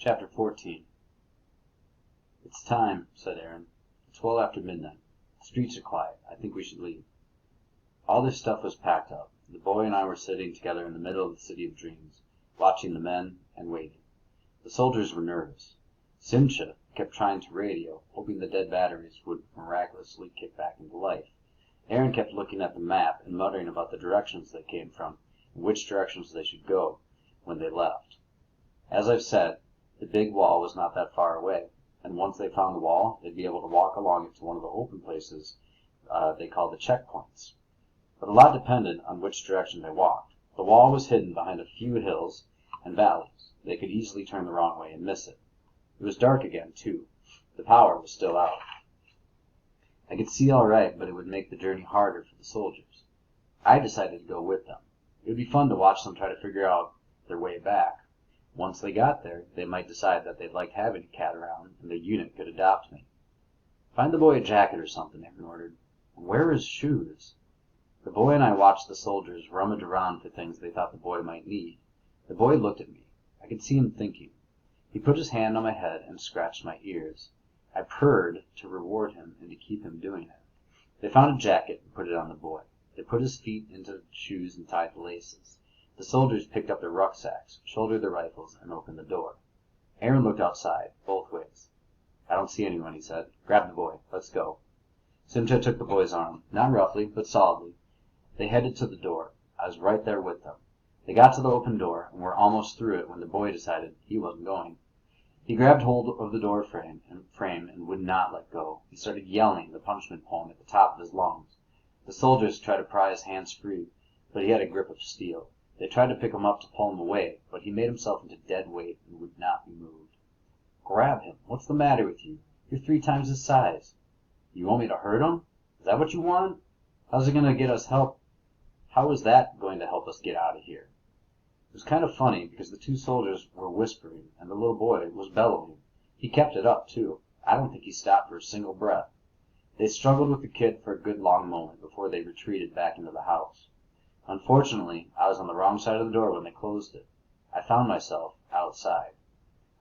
Chapter 14. "It's time," said Aaron. "It's well after midnight. The streets are quiet. I think we should leave." All their stuff was packed up. The boy and I were sitting together in the middle of the City of Dreams, watching the men and waiting. The soldiers were nervous. Simcha kept trying to radio, hoping the dead batteries would miraculously kick back into life. Aaron kept looking at the map and muttering about the directions they came from and which directions they should go when they left. As I've said, the big wall was not that far away, and once they found the wall, they'd be able to walk along it to one of the open places they called the checkpoints. But a lot depended on which direction they walked. The wall was hidden behind a few hills and valleys. They could easily turn the wrong way and miss it. It was dark again, too. The power was still out. I could see all right, but it would make the journey harder for the soldiers. I decided to go with them. It would be fun to watch them try to figure out their way back. Once they got there, they might decide that they'd like having a cat around, and their unit could adopt me. "Find the boy a jacket or something," Aaron ordered. "And wear his shoes." The boy and I watched the soldiers rummage around for things they thought the boy might need. The boy looked at me. I could see him thinking. He put his hand on my head and scratched my ears. I purred to reward him and to keep him doing it. They found a jacket and put it on the boy. They put his feet into the shoes and tied the laces. The soldiers picked up their rucksacks, shouldered their rifles, and opened the door. Aaron looked outside, both ways. "I don't see anyone," he said. "Grab the boy. Let's go." Simcha took the boy's arm, not roughly, but solidly. They headed to the door. I was right there with them. They got to the open door, and were almost through it when the boy decided he wasn't going. He grabbed hold of the door frame and would not let go. He started yelling the punishment poem at the top of his lungs. The soldiers tried to pry his hands free, but he had a grip of steel. They tried to pick him up to pull him away, but he made himself into dead weight and would not be moved. "Grab him. What's the matter with you? You're 3 times his size." "You want me to hurt him? Is that what you want? How's it going to get us help? How is that going to help us get out of here?" It was kind of funny because the 2 soldiers were whispering and the little boy was bellowing. He kept it up, too. I don't think he stopped for a single breath. They struggled with the kid for a good long moment before they retreated back into the house. Unfortunately, I was on the wrong side of the door when they closed it. I found myself outside.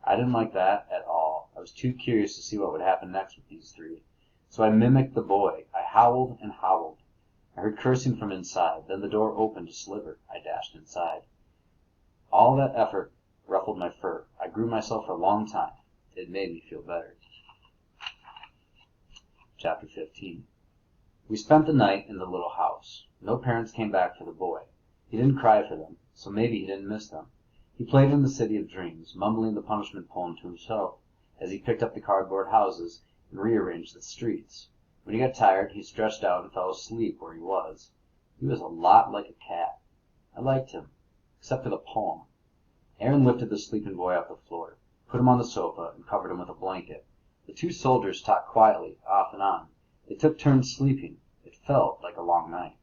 I didn't like that at all. I was too curious to see what would happen next with these 3. So I mimicked the boy. I howled and howled. I heard cursing from inside. Then the door opened a sliver. I dashed inside. All that effort ruffled my fur. I grew myself for a long time. It made me feel better. Chapter 15. We spent the night in the little house. No parents came back for the boy. He didn't cry for them, so maybe he didn't miss them. He played in the City of Dreams, mumbling the punishment poem to himself as he picked up the cardboard houses and rearranged the streets. When he got tired, he stretched out and fell asleep where he was. He was a lot like a cat. I liked him, except for the poem. Aaron lifted the sleeping boy off the floor, put him on the sofa, and covered him with a blanket. The 2 soldiers talked quietly, off and on. They took turns sleeping. It felt like a long night.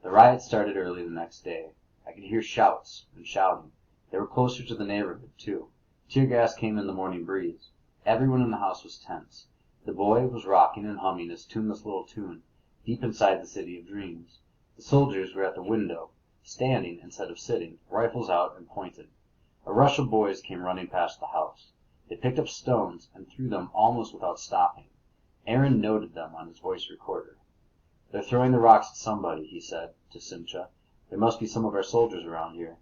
The riot started early the next day. I could hear shouts and shouting. They were closer to the neighborhood, too. Tear gas came in the morning breeze. Everyone in the house was tense. The boy was rocking and humming his tuneless little tune, deep inside the City of Dreams. The soldiers were at the window, standing instead of sitting, rifles out and pointed. A rush of boys came running past the house. They picked up stones and threw them almost without stopping. Aaron noted them on his voice recorder. "They're throwing the rocks at somebody," he said to Simcha. "There must be some of our soldiers around here.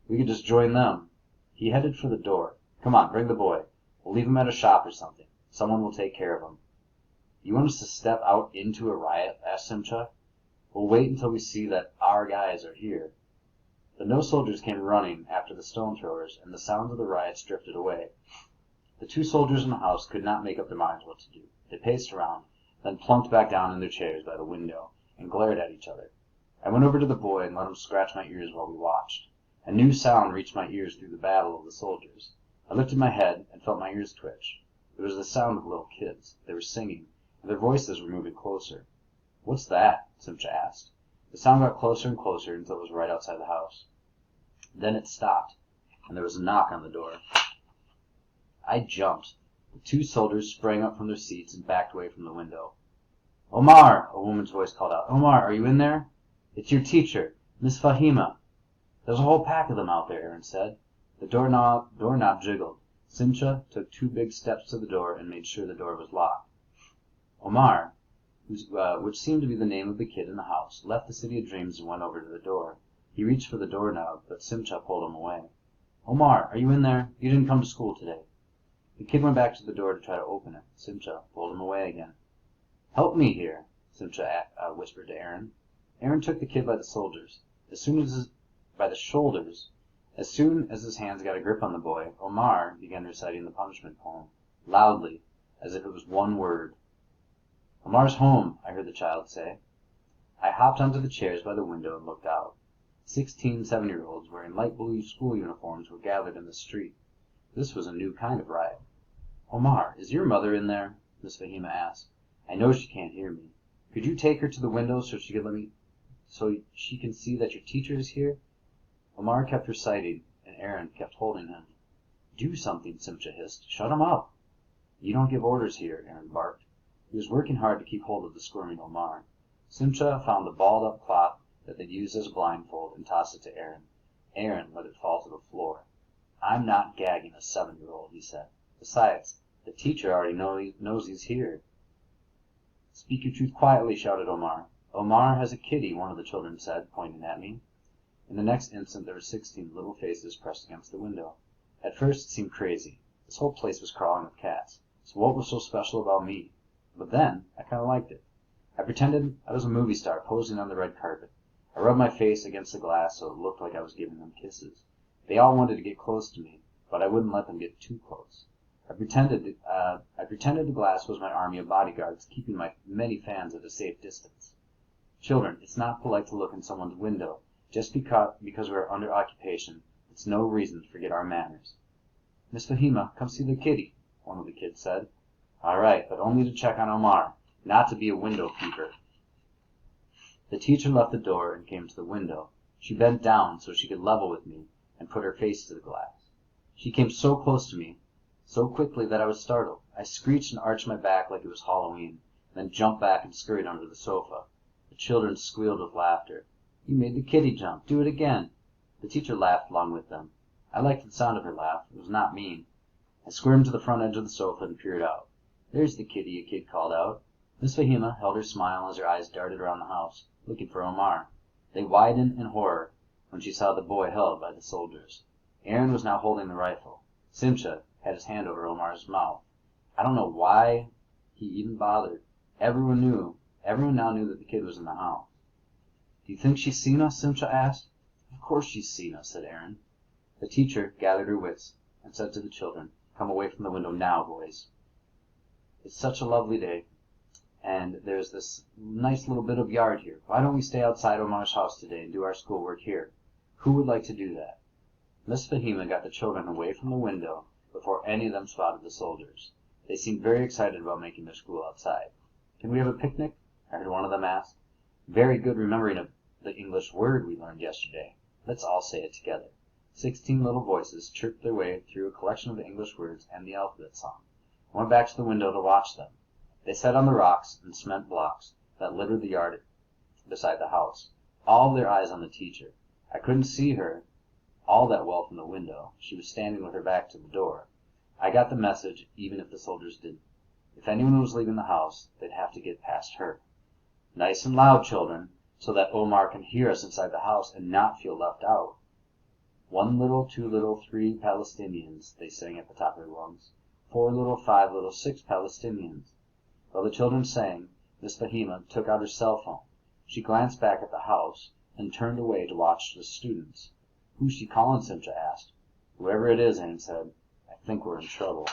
We could just join them." He headed for the door. "Come on, bring the boy. We'll leave him at a shop or something. Someone will take care of him." "You want us to step out into a riot?" asked Simcha. "We'll wait until we see that our guys are here." But no soldiers came running after the stone throwers, and the sounds of the riots drifted away. The 2 soldiers in the house could not make up their minds what to do. They paced around, then plunked back down in their chairs by the window and glared at each other. I went over to the boy and let him scratch my ears while we watched. A new sound reached my ears through the babble of the soldiers. I lifted my head and felt my ears twitch. It was the sound of little kids. They were singing, and their voices were moving closer. "What's that?" Simcha asked. The sound got closer and closer until it was right outside the house. Then it stopped, and there was a knock on the door. I jumped. The 2 soldiers sprang up from their seats and backed away from the window. "Omar!" a woman's voice called out. "Omar, are you in there? It's your teacher, Miss Fahima." "There's a whole pack of them out there," Aaron said. The doorknob jiggled. Simcha took 2 big steps to the door and made sure the door was locked. Omar, which seemed to be the name of the kid in the house, left the city of dreams and went over to the door. He reached for the doorknob, but Simcha pulled him away. Omar, are you in there? You didn't come to school today. The kid went back to the door to try to open it. Simcha pulled him away again. Help me here, Simcha whispered to Aaron. Aaron took the kid by the shoulders. As soon as his hands got a grip on the boy, Omar began reciting the punishment poem, loudly, as if it was one word. Omar's home, I heard the child say. I hopped onto the chairs by the window and looked out. 16 7-year-olds wearing light blue school uniforms were gathered in the street. This was a new kind of riot. Omar, is your mother in there? Miss Fahima asked. I know she can't hear me. Could you take her to the window so she can see that your teacher is here? Omar kept reciting, and Aaron kept holding him. Do something, Simcha hissed. Shut him up. You don't give orders here, Aaron barked. He was working hard to keep hold of the squirming Omar. Simcha found the balled-up cloth that they'd used as a blindfold and tossed it to Aaron. Aaron let it fall to the floor. I'm not gagging a 7-year-old, he said. Besides, the teacher already knows he's here. Speak your truth quietly, shouted Omar. Omar has a kitty, one of the children said, pointing at me. In the next instant there were 16 little faces pressed against the window. At first it seemed crazy. This whole place was crawling with cats. So what was so special about me? But then I kind of liked it. I pretended I was a movie star posing on the red carpet. I rubbed my face against the glass so it looked like I was giving them kisses. They all wanted to get close to me, but I wouldn't let them get too close. I pretended the glass was my army of bodyguards, keeping my many fans at a safe distance. Children, it's not polite to look in someone's window. Just because we're under occupation, it's no reason to forget our manners. Miss Fahima, come see the kitty, one of the kids said. All right, but only to check on Omar, not to be a window peeper. The teacher left the door and came to the window. She bent down so she could level with me and put her face to the glass. She came so close to me, so quickly that I was startled. I screeched and arched my back like it was Halloween, then jumped back and scurried under the sofa. The children squealed with laughter. You made the kitty jump. Do it again. The teacher laughed along with them. I liked the sound of her laugh. It was not mean. I squirmed to the front edge of the sofa and peered out. There's the kitty, a kid called out. Miss Fahima held her smile as her eyes darted around the house, looking for Omar. They widened in horror when she saw the boy held by the soldiers. Aaron was now holding the rifle. Simcha had his hand over Omar's mouth. I don't know why he even bothered. Everyone now knew that the kid was in the house. Do you think she's seen us? Simcha asked. Of course she's seen us, said Aaron. The teacher gathered her wits and said to the children, Come away from the window now, boys. It's such a lovely day, and there's this nice little bit of yard here. Why don't we stay outside Omar's house today and do our schoolwork here? Who would like to do that? Miss Fahima got the children away from the window before any of them spotted the soldiers. They seemed very excited about making their school outside. Can we have a picnic? I heard one of them ask. Very good remembering of the English word we learned yesterday. Let's all say it together. 16 little voices chirped their way through a collection of the English words and the alphabet song. I went back to the window to watch them. They sat on the rocks and cement blocks that littered the yard beside the house, all of their eyes on the teacher. I couldn't see her all that well from the window. She was standing with her back to the door. I got the message, even if the soldiers didn't. If anyone was leaving the house, they'd have to get past her. Nice and loud, children, so that Omar can hear us inside the house and not feel left out. 1 little, 2 little, 3 Palestinians, they sang at the top of their lungs. 4 little, 5 little, 6 Palestinians. While the children sang, Miss Fahima took out her cell phone. She glanced back at the house and turned away to watch the students. Who's she calling? Simcha asked. Whoever it is, Aaron said. I think we're in trouble.